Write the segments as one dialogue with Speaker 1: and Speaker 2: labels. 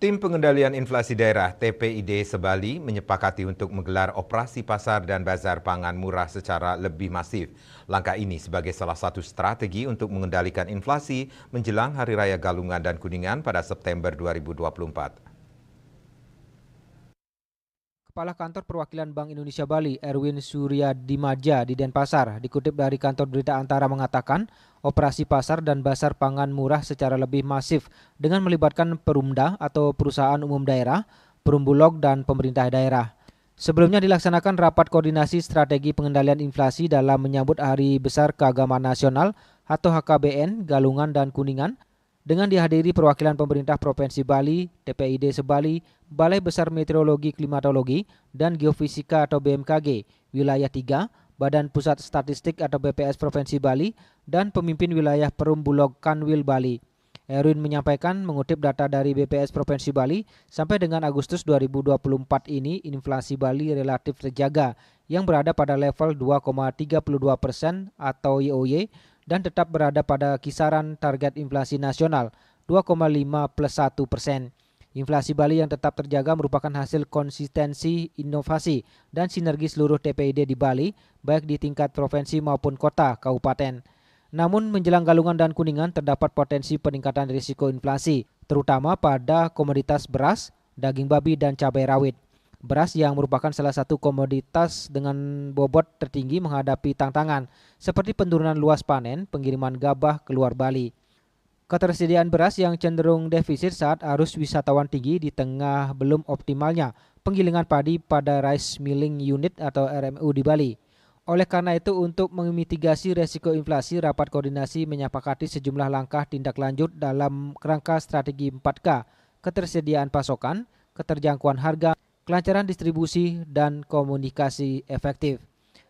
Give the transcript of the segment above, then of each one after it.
Speaker 1: Tim Pengendalian Inflasi Daerah TPID Sebali menyepakati untuk menggelar operasi pasar dan bazar pangan murah secara lebih masif. Langkah ini sebagai salah satu strategi untuk mengendalikan inflasi menjelang Hari Raya Galungan dan Kuningan pada September 2024.
Speaker 2: Kepala Kantor Perwakilan Bank Indonesia Bali, Erwin Suryadimadja di Denpasar, dikutip dari kantor berita Antara mengatakan, operasi pasar dan bazar pangan murah secara lebih masif dengan melibatkan perumda atau perusahaan umum daerah, perumbulog dan pemerintah daerah. Sebelumnya dilaksanakan rapat koordinasi strategi pengendalian inflasi dalam menyambut Hari Besar Keagamaan Nasional atau HKBN, Galungan dan Kuningan, dengan dihadiri perwakilan pemerintah Provinsi Bali, TPID Sebali, Balai Besar Meteorologi Klimatologi dan Geofisika atau BMKG, Wilayah 3, Badan Pusat Statistik atau BPS Provinsi Bali, dan pemimpin wilayah Perumbulog Kanwil Bali. Erwin menyampaikan mengutip data dari BPS Provinsi Bali, sampai dengan Agustus 2024 ini inflasi Bali relatif terjaga yang berada pada level 2,32% atau YoY, dan tetap berada pada kisaran target inflasi nasional 2,5+1%. Inflasi Bali yang tetap terjaga merupakan hasil konsistensi, inovasi, dan sinergi seluruh TPID di Bali, baik di tingkat provinsi maupun kota, kabupaten. Namun menjelang Galungan dan Kuningan terdapat potensi peningkatan risiko inflasi, terutama pada komoditas beras, daging babi, dan cabai rawit. Beras yang merupakan salah satu komoditas dengan bobot tertinggi menghadapi tantangan seperti penurunan luas panen, pengiriman gabah keluar Bali. Ketersediaan beras yang cenderung defisit saat arus wisatawan tinggi di tengah belum optimalnya penggilingan padi pada Rice Milling Unit atau RMU di Bali. Oleh karena itu, untuk memitigasi resiko inflasi, rapat koordinasi menyepakati sejumlah langkah tindak lanjut dalam kerangka strategi 4K, ketersediaan pasokan, keterjangkauan harga, kelancaran distribusi, dan komunikasi efektif.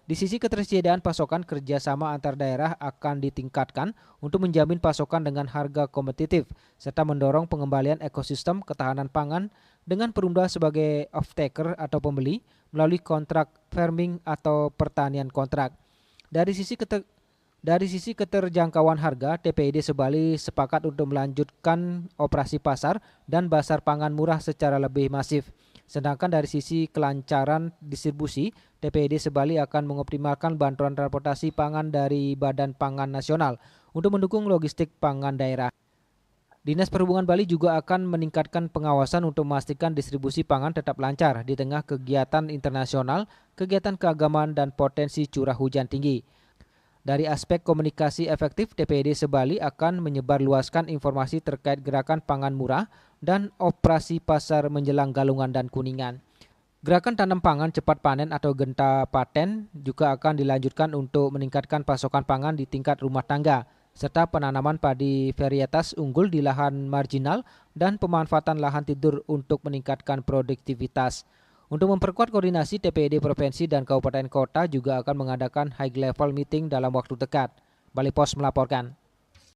Speaker 2: Di sisi ketersediaan pasokan, kerjasama antar daerah akan ditingkatkan untuk menjamin pasokan dengan harga kompetitif, serta mendorong pengembalian ekosistem ketahanan pangan dengan perumda sebagai off-taker atau pembeli melalui kontrak farming atau pertanian kontrak. Dari sisi keterjangkauan harga, TPID Sebali sepakat untuk melanjutkan operasi pasar dan bazar pangan murah secara lebih masif. Sedangkan dari sisi kelancaran distribusi, TPID Sebali akan mengoptimalkan bantuan transportasi pangan dari Badan Pangan Nasional untuk mendukung logistik pangan daerah. Dinas Perhubungan Bali juga akan meningkatkan pengawasan untuk memastikan distribusi pangan tetap lancar di tengah kegiatan internasional, kegiatan keagamaan, dan potensi curah hujan tinggi. Dari aspek komunikasi efektif, TPID Sebali akan menyebarluaskan informasi terkait gerakan pangan murah dan operasi pasar menjelang Galungan dan Kuningan. Gerakan tanam pangan cepat panen atau Genta Paten juga akan dilanjutkan untuk meningkatkan pasokan pangan di tingkat rumah tangga, serta penanaman padi varietas unggul di lahan marginal dan pemanfaatan lahan tidur untuk meningkatkan produktivitas. Untuk memperkuat koordinasi, TPID Provinsi dan Kabupaten Kota juga akan mengadakan high level meeting dalam waktu dekat. Bali Pos melaporkan.